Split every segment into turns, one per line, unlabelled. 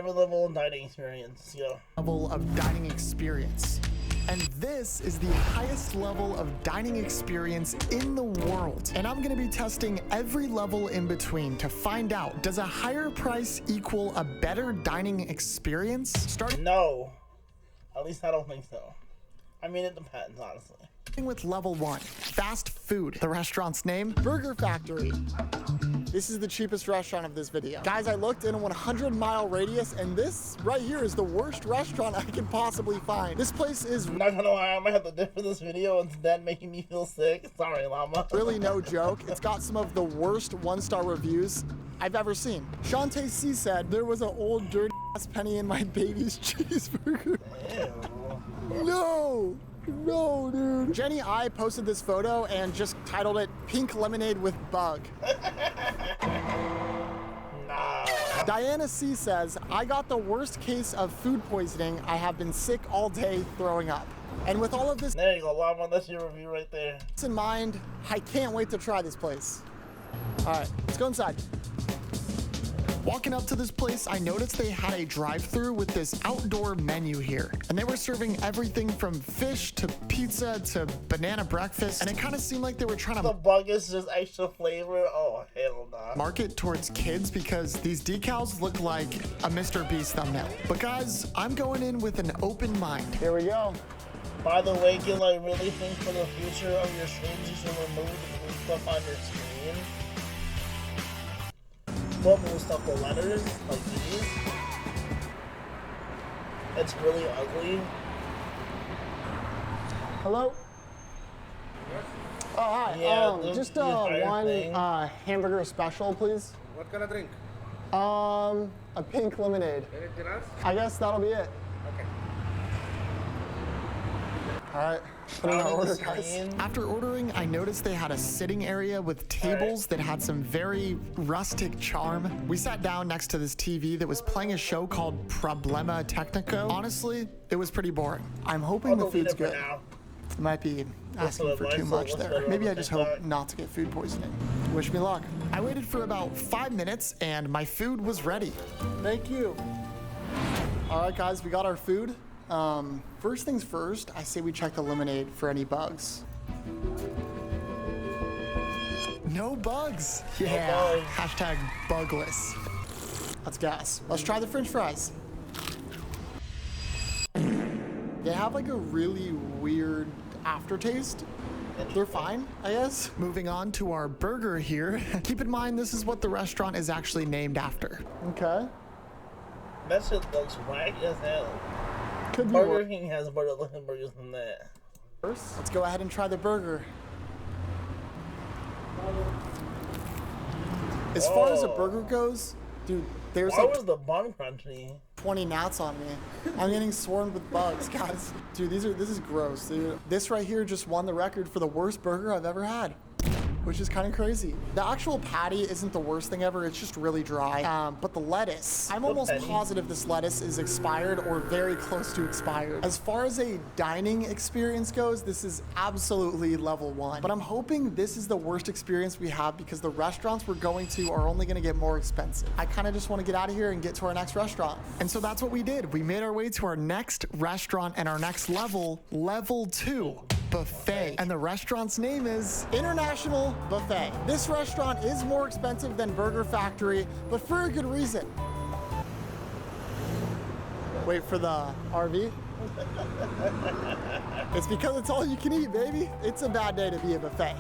every level of dining experience,
Level of dining experience. And this is the highest level of dining experience in the world. And I'm gonna be testing every level in between to find out, does a higher price equal a better dining experience?
No. At least I don't think so. I mean, it depends, honestly.
Starting with level 1, fast food. The restaurant's name, Burger Factory. This is the cheapest restaurant of this video. Guys, I looked in a 100-mile radius, and this right here is the worst restaurant I could possibly find. This place is
I'm not gonna lie, I might have to dip for this video instead, making me feel sick. Sorry, llama.
really no joke. It's got some of the worst 1-star reviews I've ever seen. Shantae C said, there was an old dirty ass penny in my baby's cheeseburger.
Ew.
No, dude. Jenny I posted this photo and just titled it Pink Lemonade with Bug.
Nah.
Diana C says, I got the worst case of food poisoning. I have been sick all day throwing up. And with all of this
There you go, llama. That's your review right there.
in mind, I can't wait to try this place. All right, let's go inside. Walking up to this place, I noticed they had a drive-thru with this outdoor menu here. And they were serving everything from fish to pizza to banana breakfast. And it kind of seemed like they were trying
The
to
bug is just extra flavor. Oh, hell nah.
market towards kids because these decals look like a Mr. Beast thumbnail. But guys, I'm going in with an open mind. Here we go.
By the way, Gil, I really think for the future of your streams, you should remove the blue stuff on your screen. What blue stuff? The letters? Like these? It's really ugly.
Hello? Oh, hi.
Yeah,
Just
the entire
one
thing.
hamburger special, please.
What kind of drink?
A pink lemonade.
Anything else?
I guess that'll be it.
Okay.
All right, put in our
Out of the
order, guys.
screen.
After ordering, I noticed they had a sitting area with tables that had some very rustic charm. We sat down next to this TV that was playing a show called Problema Technico. Honestly, it was pretty boring. I'm hoping
I'll
the
delete
food's
it for
good.
now.
Might be asking
what
for
mine
too
said.
much
What's
there.
better
Maybe
on
I
the
just hope
TikTok?
not to get food poisoning. Wish me luck. I waited for about 5 minutes and my food was ready. Thank you. All right, guys, we got our food. First things first, I say we check the lemonade for any bugs. No bugs. Yeah.
bugs.
Hashtag bugless. That's gas. Let's try the French fries. They have like a really weird aftertaste. They're fine, I guess. Moving on to our burger here. Keep in mind, this is what the restaurant is actually named after. Okay.
That shit looks whack as hell.
Could be
Burger
worse.
King has better looking burgers than that.
Let's go ahead and try the burger. As far as a burger goes, dude, there's
Why
like
was the bun crunchy?
20 gnats on me. I'm getting swarmed with bugs, guys. Dude, this is gross, dude. This right here just won the record for the worst burger I've ever had, which is kind of crazy. The actual patty isn't the worst thing ever. It's just really dry. But the lettuce, I'm almost
patty.
positive this lettuce is expired or very close to expired. As far as a dining experience goes, this is absolutely level 1. But I'm hoping this is the worst experience we have because the restaurants we're going to are only gonna get more expensive. I kind of just want to get out of here and get to our next restaurant. And so that's what we did. We made our way to our next restaurant and our next level, level 2. Buffet. And the restaurant's name is International Buffet. This restaurant is more expensive than Burger Factory, but for a good reason. Wait for the RV. It's because it's all you can eat, baby. It's a bad day to be a buffet.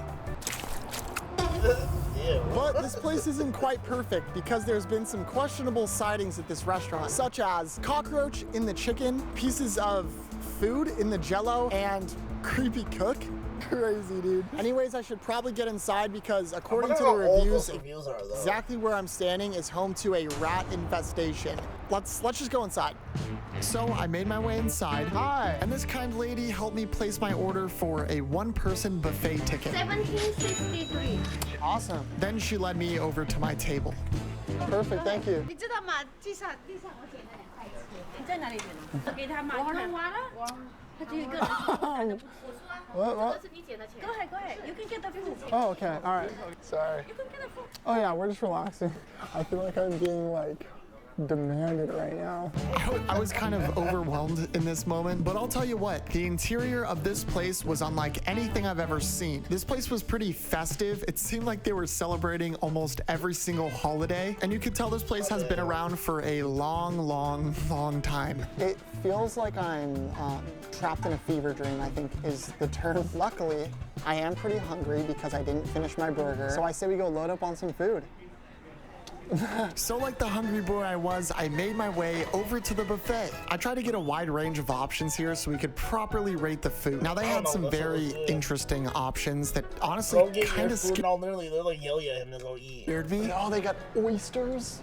Ew.
But this place isn't quite perfect because there's been some questionable sightings at this restaurant, such as cockroach in the chicken, pieces of food in the jello, and creepy cook. Crazy, dude. Anyways, I should probably get inside because according to the reviews,
reviews are, though.
exactly where I'm standing is home to a rat infestation. Let's just go inside. So I made my way inside. Hi. And this kind lady helped me place my order for a one-person buffet ticket.
1763。
Awesome. Then she led me over to my table. Perfect, thank you.
你知道吗？地上我捡了2块钱，你在哪里捡的？我给他买。我看完了。他就一个人。我说啊，这是你捡的钱。Go ahead, go ahead. You can get the food.
Oh, okay. All right. Sorry.
You can get the food.
Oh, yeah, we're just relaxing. I feel like I'm being like demanded right now. I was kind of overwhelmed in this moment, but I'll tell you what, the interior of this place was unlike anything I've ever seen. This place was pretty festive. It seemed like they were celebrating almost every single holiday, and you could tell this place has been around for a long time. It feels like I'm trapped in a fever dream, I think is the term. Luckily, I am pretty hungry because I didn't finish my burger, so I say we go load up on some food. So like the hungry boy I was, I made my way over to the buffet. I tried to get a wide range of options here so we could properly rate the food. Now they had some very interesting options that honestly kind of
scared me. They're like yell at him to go eat.
Scared me. Oh, they got oysters.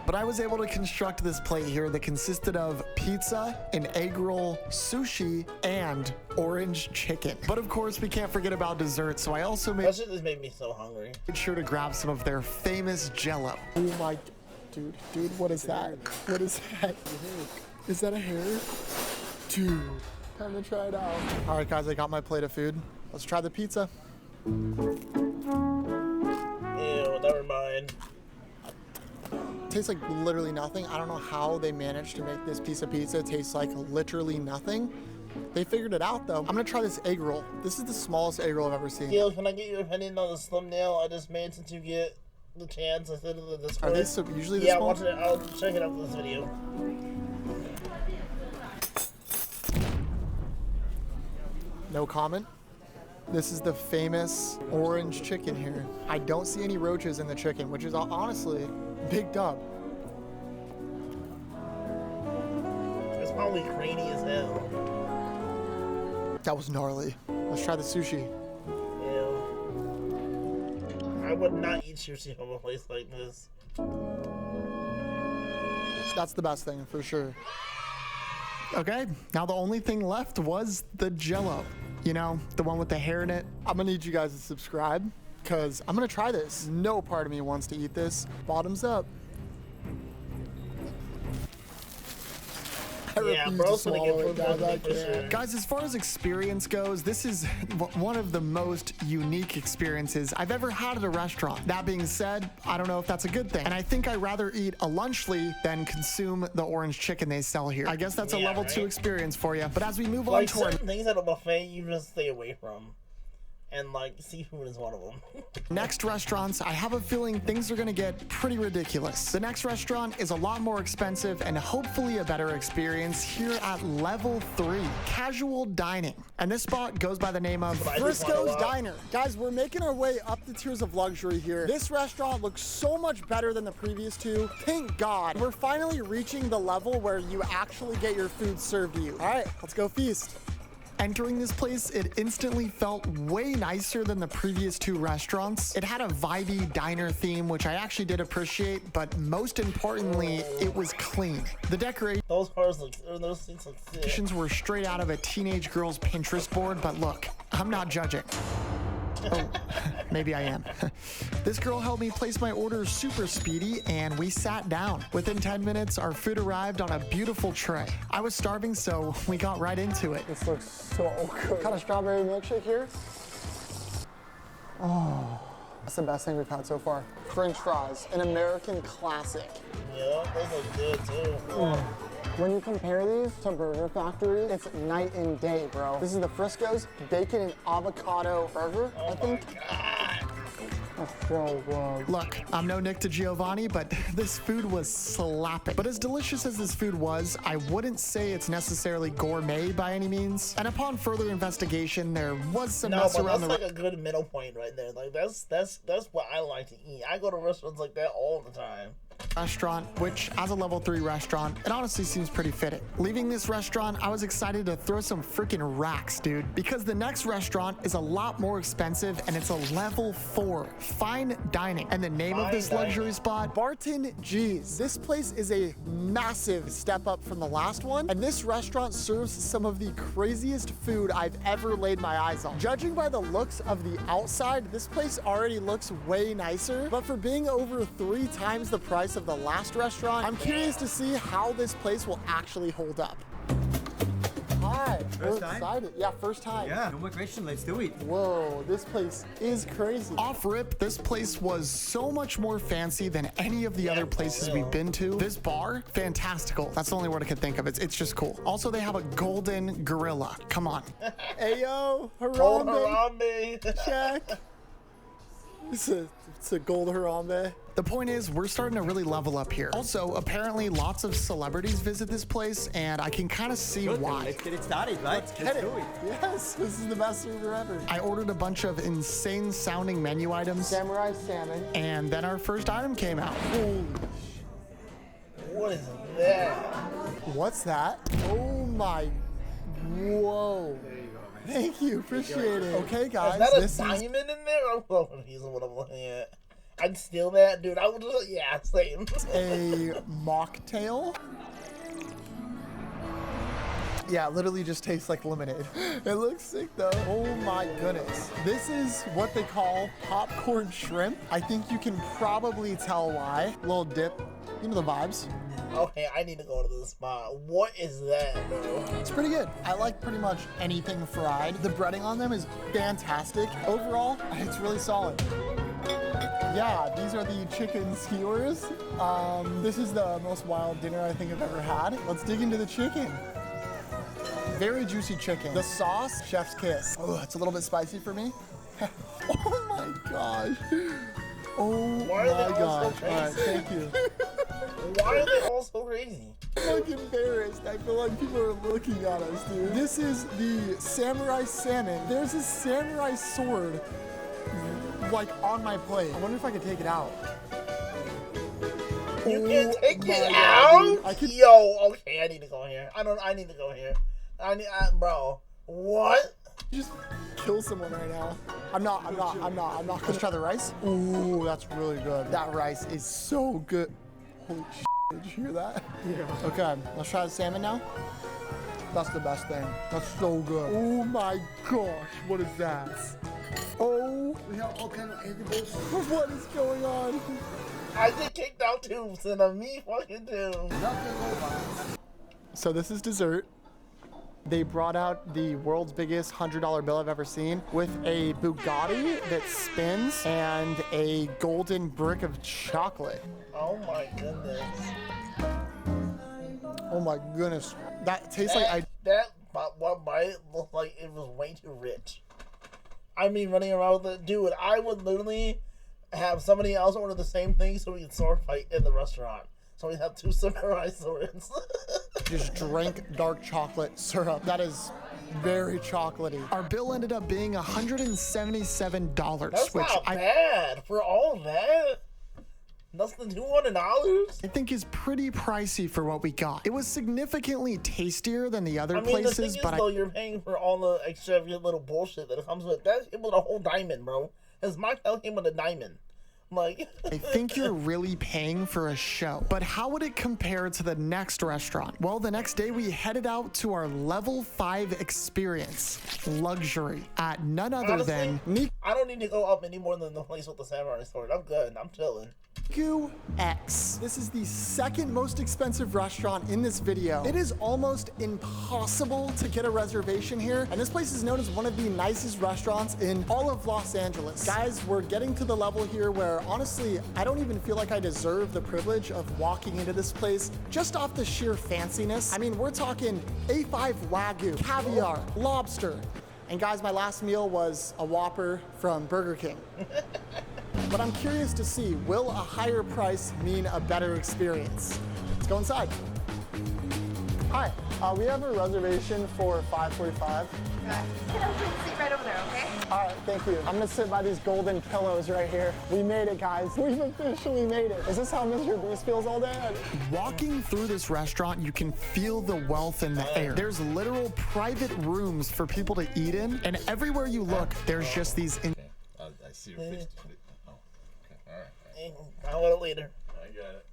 But I was able to construct this plate here that consisted of pizza, an egg roll, sushi, and orange chicken. But of course, we can't forget about dessert, so I also
that shit just made me so hungry.
Made sure to grab some of their famous Jell-O. Oh my, dude, what is that? What is that? Is that a hair? Dude, time to try it out. All right, guys, I got my plate of food. Let's try the pizza.
Ew, never mind.
Tastes like literally nothing. I don't know how they managed to make this piece of pizza taste like literally nothing. They figured it out though. I'm gonna try this egg roll. This is the smallest egg roll I've ever seen.
Gil, can I get your opinion on this thumbnail I just made since you get the chance instead of the Discord?
Are they usually this small?
Yeah, I'll check it out for this video.
No comment. This is the famous orange chicken here. I don't see any roaches in the chicken, which is honestly big dub.
It's probably grainy as hell.
That was gnarly. Let's try the sushi.
Ew. I would not eat sushi from a place like this.
That's the best thing for sure. Okay, now the only thing left was the Jell-O. You know, the one with the hair in it. I'm gonna need you guys to subscribe because I'm gonna try this. No part of me wants to eat this. Bottoms up.
Yeah, bro's gonna get food.
Guys, as far as experience goes, this is one of the most unique experiences I've ever had at a restaurant. That being said, I don't know if that's a good thing. And I think I'd rather eat a lunchly than consume the orange chicken they sell here. I guess that's a level 2 experience for you. But as we move on toward
things at a buffet, you just stay away from. And like seafood is one of them.
Next restaurants, I have a feeling things are gonna get pretty ridiculous. The next restaurant is a lot more expensive and hopefully a better experience here at level 3, casual dining. And this spot goes by the name of Frisco's Diner. Guys, we're making our way up the tiers of luxury here. This restaurant looks so much better than the previous two. Thank God. We're finally reaching the level where you actually get your food served to you. All right, let's go feast. Entering this place, it instantly felt way nicer than the previous two restaurants. It had a vibey diner theme, which I actually did appreciate, but most importantly, it was clean. The
those things look
decorations were straight out of a teenage girl's Pinterest board, but look, I'm not judging. Oh, maybe I am. This girl helped me place my order super speedy, and we sat down. Within 10 minutes, our food arrived on a beautiful tray. I was starving, so we got right into it. This looks so good. Got a strawberry milkshake here. Oh, that's the best thing we've had so far. French fries, an American classic.
Yeah, those look good too.
Oh. When you compare these to Burger Factory, it's night and day, bro. This is the Frisco's bacon and avocado burger, I think. That's so good. Look, I'm no Nick DiGiovanni, but this food was slapping. But as delicious as this food was, I wouldn't say it's necessarily gourmet by any means. And upon further investigation, there was some mess around the...
that's like a good middle point right there. Like that's what I like to eat. I go to restaurants like that all the time.
Restaurant, which as a level 3 restaurant, it honestly seems pretty fitting. Leaving this restaurant, I was excited to throw some freaking racks, dude, because the next restaurant is a lot more expensive and it's a level 4 fine dining. And the name of this luxury spot, Barton G's. This place is a massive step up from the last one, and this restaurant serves some of the craziest food I've ever laid my eyes on. Judging by the looks of the outside, this place already looks way nicer, but for being over 3 times the price of the last restaurant, I'm curious to see how this place will actually hold up. right, we're
First time?
excited. Yeah, first time.
Yeah, no more question. Let's do it.
Whoa, this place is crazy. Off rip, this place was so much more fancy than any of the other places we've been to. This bar, fantastical. That's the only word I could think of. It's just cool. Also, they have a golden gorilla. Come on. Ayo,
Gold
Harambe.
Harambe.
Check. It's a gold Harambe. The point is, we're starting to really level up here. Also, apparently lots of celebrities visit this place, and I can kind of see
Good, then
why.
let's get it started, right? Let's do it.
Yes, this is the best server ever. I ordered a bunch of insane sounding menu items. Samurai salmon. And then our first item came out. Holy.
What is that?
What's that? Oh my. Whoa.
There you go, man.
Thank you, appreciate it. Okay, guys,
Is that a
this
diamond in there? I'm hoping he's what I'm looking at. I'd steal that, dude. I would just, yeah, same.
a mocktail. Yeah, it literally just tastes like lemonade. It looks sick though. Oh my goodness. This is what they call popcorn shrimp. I think you can probably tell why. Little dip, you know the vibes.
Okay, I need to go to this spot. What is that, bro?
It's pretty good. I like pretty much anything fried. The breading on them is fantastic. Overall, it's really solid. Yeah, these are the chicken skewers. This is the most wild dinner I think I've ever had. Let's dig into the chicken. Very juicy chicken. The sauce, chef's kiss. Oh, it's a little bit spicy for me. Oh my gosh. Oh
Why are they
my
all so
gosh. All right,
crazy?
thank you.
Why are they all so crazy?
I'm like embarrassed. I feel like people are looking at us, dude. This is the samurai salmon. There's a samurai sword like on my plate. I wonder if I could take it out.
You
Oh
can't take
my
it
God,
out?
dude. I could.
Yo, okay, I need to go here. I need to go here. Bro, what?
Just kill someone right now. I'm not. Let's try the rice. Ooh, that's really good. That rice is so good. Holy shit, did you hear that? Yeah. Okay, let's try the salmon now. That's the best thing. That's so good. Oh my gosh, what is that? Oh.
We have all kind of edibles.
What is going on?
I get kicked out too, instead of me fucking too.
Nothing over.
So this is dessert. They brought out the world's biggest $100 bill I've ever seen with a Bugatti that spins and a golden brick of chocolate.
Oh my goodness.
Oh my goodness. That tastes like
That one bite looked like it was way too rich. I mean, running around with it. Dude, I would literally have somebody else order the same thing so we can sword fight in the restaurant. So we have two samurai swords.
just drank dark chocolate syrup. That is very chocolatey. Our bill ended up being $177,
That's
which
not bad for all that. Less than $200?
I think is pretty pricey for what we got. It was significantly tastier than the other
I mean,
places,
the thing
but
is, though, you're paying for all the extravagant little bullshit that comes with that. It was a whole diamond, bro. His mocktail came with a diamond. Like,
I think you're really paying for a show. But how would it compare to the next restaurant? Well, the next day we headed out to our level 5 experience, luxury, at none other
honestly,
than
I don't need to go up any more than the place with the samurai sword. I'm good. I'm chilling.
Miku X. This is the second most expensive restaurant in this video. It is almost impossible to get a reservation here, and this place is known as one of the nicest restaurants in all of Los Angeles. Guys, we're getting to the level here where honestly, I don't even feel like I deserve the privilege of walking into this place just off the sheer fanciness. I mean, we're talking A5 Wagyu, caviar, lobster. And guys, my last meal was a Whopper from Burger King. But I'm curious to see, will a higher price mean a better experience? Let's go inside. Hi, we have a reservation for 5:45.
Sit right over there, okay?
All right, thank you. I'm gonna sit by these golden pillows right here. We made it, guys. We've officially made it. Is this how Mr. Beast feels all day? Walking through this restaurant, you can feel the wealth in the air. There's literal private rooms for people to eat in, and everywhere you look, there's just these
I see your face. Oh, okay. All right.
I'll let it later.
I got it.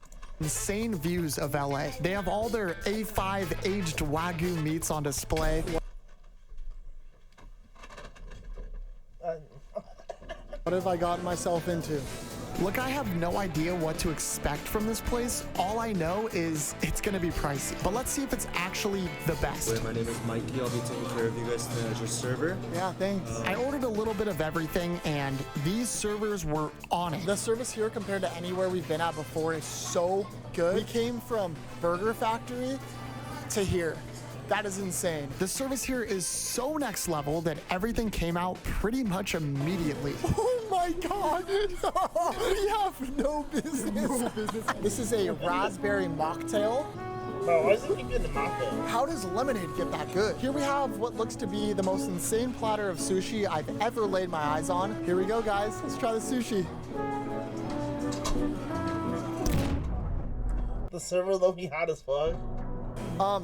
insane views of LA. They have all their A5 aged Wagyu meats on display. What have I gotten myself into? Look, I have no idea what to expect from this place. All I know is it's gonna be pricey. But let's see if it's actually the best.
My name is Mikey. I'll be taking care of you guys to manage your server.
Yeah, thanks. I ordered a little bit of everything, and these servers were on it. The service here compared to anywhere we've been at before is so good. We came from Burger Factory to here. That is insane. The service here is so next level that everything came out pretty much immediately. Oh my God. We have no business. This is a raspberry mocktail.
Bro, why does it keep getting the mocktail?
How does lemonade get that good? Here we have what looks to be the most insane platter of sushi I've ever laid my eyes on. Here we go, guys. Let's try the sushi.
The server low-key hot as fuck.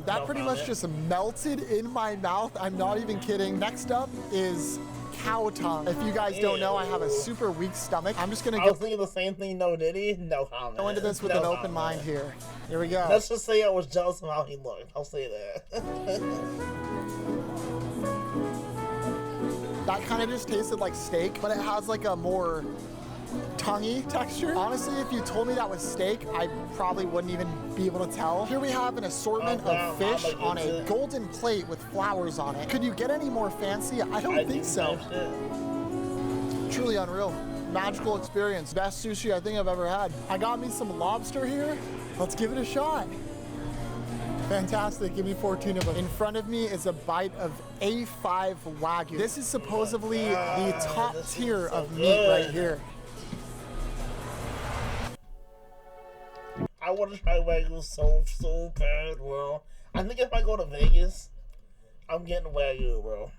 That pretty much just melted in my mouth. I'm not even kidding. Next up is cow tongue. If you guys don't know, I have a super weak stomach. I'm just gonna
I was thinking the same thing, no Diddy, no comment.
go into this with an open mind here. Here we go.
Let's just say I was jealous of how he looked. I'll say that.
That kind of just tasted like steak, but it has like a more tonguey texture. Honestly, if you told me that was steak, I probably wouldn't even be able to tell. Here we have an assortment of fish on a golden plate with flowers on it. Could you get any more fancy? I don't think so. Truly unreal. Magical experience. Best sushi I think I've ever had. I got me some lobster here. Let's give it a shot. Fantastic, give me 14 of them. In front of me is a bite of A5 Wagyu. This is supposedly the top tier of meat right here.
I want to try Wagyu so bad, bro. I think if I go to Vegas, I'm getting Wagyu, bro.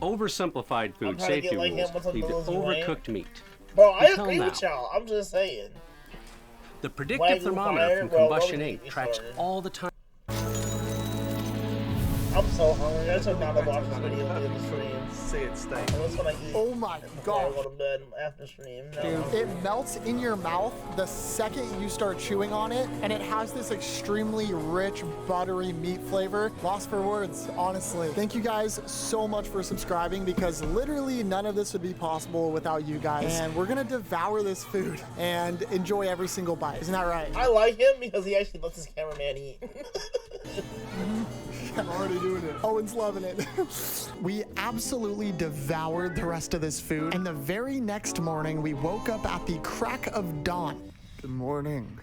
Oversimplified food safety
like
rules lead to overcooked meat.
Bro, I
Until
agree
now,
with y'all. I'm just saying.
The predictive
Wagyu
thermometer
fire,
from
bro,
Combustion
don't
Inc.
get me
tracks
started.
all the time.
I'm so hungry. I took not to watch this video in the stream.
Say it stank.
That's when I eat.
Oh my
Before I
God.
go to bed after stream. No.
Dude, it melts in your mouth the second you start chewing on it, and it has this extremely rich, buttery meat flavor. Lost for words, honestly. Thank you guys so much for subscribing, because literally none of this would be possible without you guys. And we're gonna devour this food and enjoy every single bite. Isn't that right?
I like him because he actually lets his cameraman eat.
I'm already doing it. Owen's loving it. We absolutely devoured the rest of this food, and the very next morning we woke up at the crack of dawn. Good morning.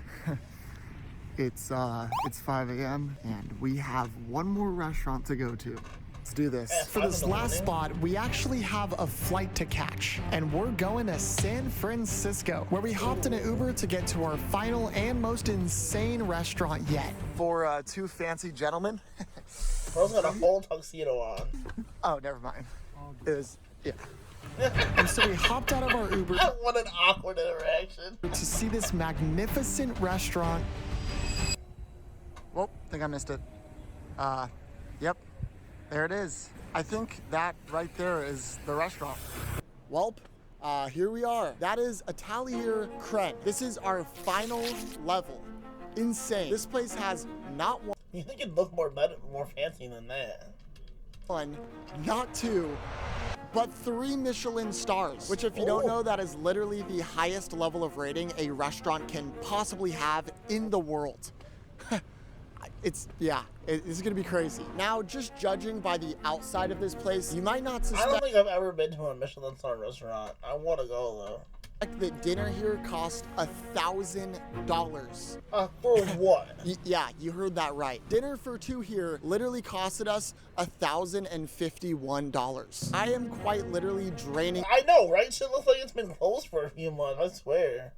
It's 5 a.m. and we have one more restaurant to go to. Let's do this. For this last spot, we actually have a flight to catch, and we're going to San Francisco, where we hopped in an Uber to get to our final and most insane restaurant yet. For two fancy gentlemen.
Bro's got a whole tuxedo on.
Oh, never mind. It was, yeah. And so we hopped out of our Uber
What an awkward interaction.
to see this magnificent restaurant. Whoa, think I missed it. Yep, there it is. I think that right there is the restaurant. Welp, here we are. That is Atelier Cren. This is our final level. Insane. This place has not one.
You think it'd look more fancy than that?
Not two, but 3 Michelin stars, which if you don't know, that is literally the highest level of rating a restaurant can possibly have in the world. It's gonna be crazy. Now, just judging by the outside of this place, you might not
I
suspect
don't think I've ever been to a Michelin star restaurant. I want to go though.
that dinner here cost $1,000.
For what?
Yeah, you heard that right. Dinner for 2 here literally costed us $1,051. I am quite literally draining.
I know, right? Shit looks like it's been closed for a few months. I swear.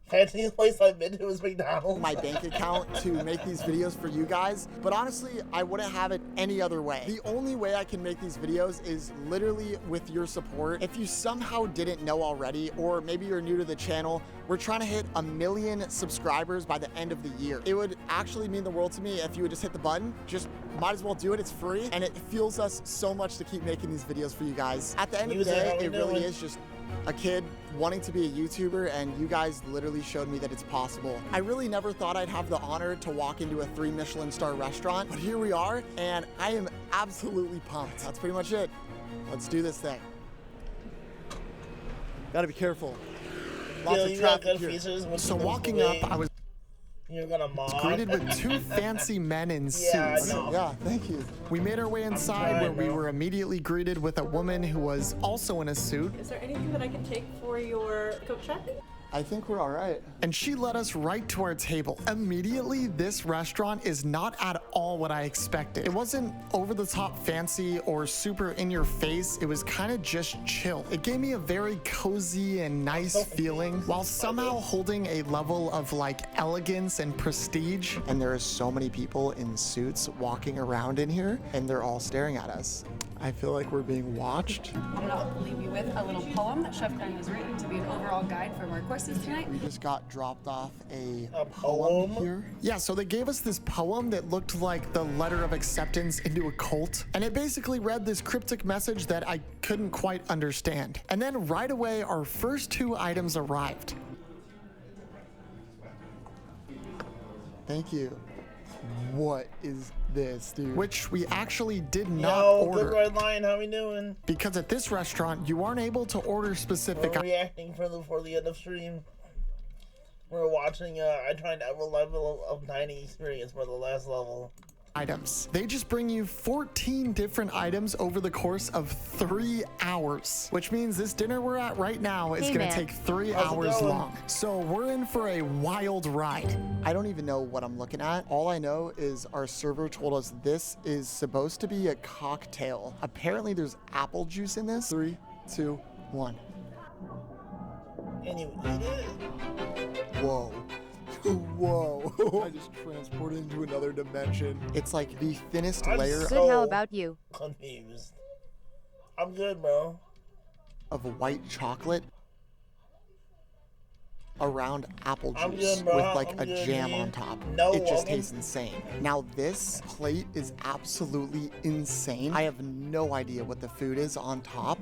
Fanciest place I've been to is McDonald's.
My bank account to make these videos for you guys, but honestly, I wouldn't have it any other way. The only way I can make these videos is literally with your support. If you somehow didn't know already, or maybe you're new to the channel, we're trying to hit 1 million subscribers by the end of the year. It would actually mean the world to me if you would just hit the button. Just might as well do it, it's free, and it fuels us so much to keep making these videos for you guys. At the end of the day, it really is just a kid wanting to be a YouTuber, and you guys literally showed me that it's possible. I really never thought I'd have the honor to walk into a 3 Michelin star restaurant, but here we are, and I am absolutely pumped. That's pretty much it. Let's do this thing. Gotta be careful. Lots
Yo,
of
you got
traffic
good
here.
features when
So
you move
walking
away.
up, I was
You're gonna mod.
greeted with two fancy men in suits.
Yeah, I know.
Yeah, thank you. We made our way inside
trying,
where we
bro.
were immediately greeted with a woman who was also in a suit.
Is there anything that I can take for your coat check?
I think we're all right. And she led us right to our table. Immediately, this restaurant is not at all what I expected. It wasn't over the top fancy or super in your face. It was kind of just chill. It gave me a very cozy and nice feeling while somehow holding a level of like elegance and prestige. And there are so many people in suits walking around in here and they're all staring at us. I feel like we're being watched.
And I'll leave you with a little poem that Chef Karen has written to be an overall guide for our courses tonight.
We just got dropped off a
poem?
here. Yeah, so they gave us this poem that looked like the letter of acceptance into a cult. And it basically read this cryptic message that I couldn't quite understand. And then right away, our first two items arrived. Thank you. What is this, dude? Which we actually did not
Yo,
order.
good red line. How we doing?
Because at this restaurant, you aren't able to order specific
We're reacting for the end of stream. We're watching. I tried a level of 90 experience for the last level.
items. They just bring you 14 different items over the course of 3 hours, which means this dinner we're at right now is going to take 3 hours long. So we're in for a wild ride. I don't even know what I'm looking at. All I know is our server told us this is supposed to be a cocktail. Apparently there's apple juice in this. 3, 2, 1.
And you eat it?
Whoa. Whoa. I just transported into another dimension. It's like the thinnest layer
so
how about you?
Confused. I'm good, bro.
Of white chocolate around apple
I'm
juice
good, bro.
with like
I'm
a
good,
jam
man.
on top.
No
It just
woman.
tastes insane. Now this plate is absolutely insane. I have no idea what the food is on top.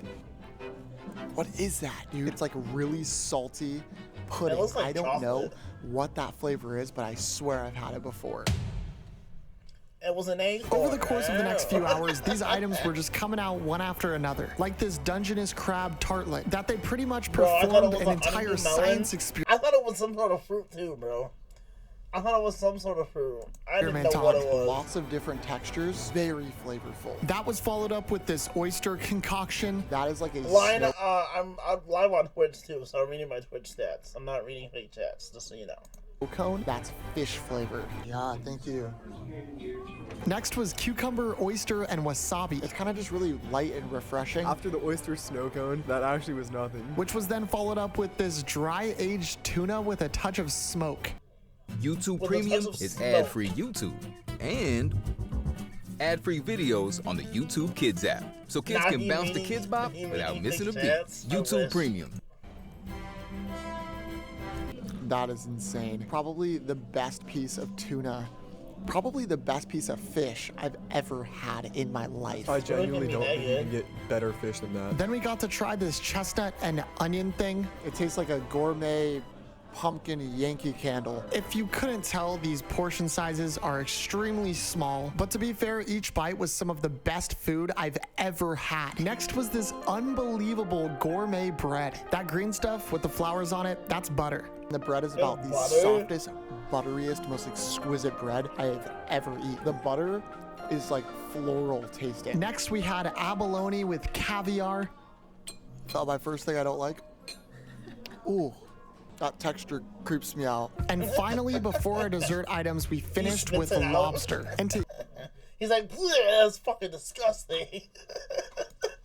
What is that, dude? It's like really salty pudding.
looks like
I don't know
chocolate.
what that flavor is, but I swear I've had it before.
It was an egg.
Over the course of the next few hours, these items were just coming out one after another. Like this Dungeness crab tartlet that they pretty much
Bro, I thought it
performed
was
an
a
entire
honeydew melon.
science experience.
I thought it was some sort of fruit too, bro. I thought it was some sort of fruit. I didn't know what it was.
Lots of different textures, very flavorful. That was followed up with this oyster concoction. That is like a
Line,
snow
I'm live on Twitch too, so I'm reading my Twitch stats. I'm not reading fake chats, just so you know.
cone. That's fish flavored. Yeah, thank you. Next was cucumber, oyster, and wasabi. It's kind of just really light and refreshing.
After the oyster snow cone, that actually was nothing.
Which was then followed up with this dry-aged tuna with a touch of smoke.
YouTube
With a
Premium
touch of
is
smoke.
ad-free YouTube and ad-free videos on the YouTube Kids app, so kids
Nah,
can
he
bounce the
reading-
Kids Bop
he
without
reading
missing a
fake
beat.
chats? I
YouTube
wish.
Premium.
That is insane. Probably the best piece of tuna. Probably the best piece of fish I've ever had in my life.
I genuinely don't think you
good.
can get better fish than that.
Then we got to try this chestnut and onion thing. It tastes like a gourmet pumpkin Yankee Candle. If you couldn't tell, these portion sizes are extremely small, but to be fair, each bite was some of the best food I've ever had. Next was this unbelievable gourmet bread. That green stuff with the flowers on it, that's butter. The bread is about the
butter?
softest, butteriest, most exquisite bread I have ever eaten. The butter is like floral tasting. Next, we had abalone with caviar. Thought my first thing I don't like. Ooh. That texture creeps me out. And finally, before our dessert items, we finished with
spits it out.
lobster. And to
He's like, that's fucking disgusting.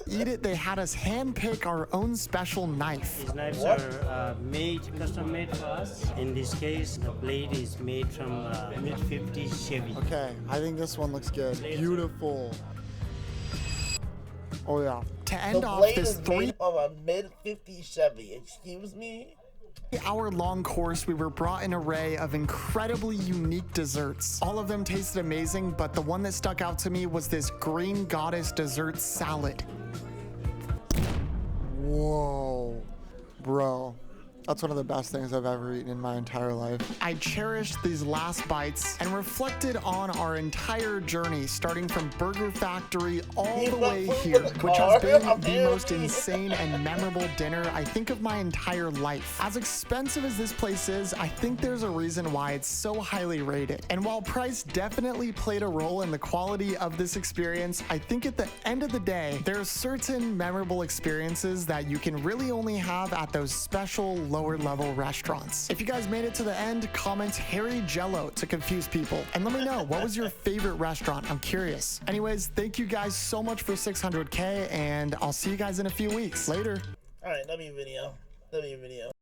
eat it, they had us handpick our own special knife.
These knives are custom made for us. In this case, the blade is made from mid-50s Chevy.
Okay, I think this one looks good. Beautiful. Oh yeah. To end
The
off
blade
this
is made of a mid-50s Chevy. Excuse me?
3-hour-long course, we were brought an array of incredibly unique desserts. All of them tasted amazing, but the one that stuck out to me was this green goddess dessert salad. Whoa, bro. That's one of the best things I've ever eaten in my entire life. I cherished these last bites and reflected on our entire journey, starting from Burger Factory all the way here, which has been the most insane and memorable dinner I think of my entire life. As expensive as this place is, I think there's a reason why it's so highly rated. And while price definitely played a role in the quality of this experience, I think at the end of the day, there are certain memorable experiences that you can really only have at those special lower level restaurants. If you guys made it to the end, comment Harry Jello to confuse people. And let me know, what was your favorite restaurant? I'm curious. Anyways, thank you guys so much for 600K, and I'll see you guys in a few weeks. Later.
Alright, W video.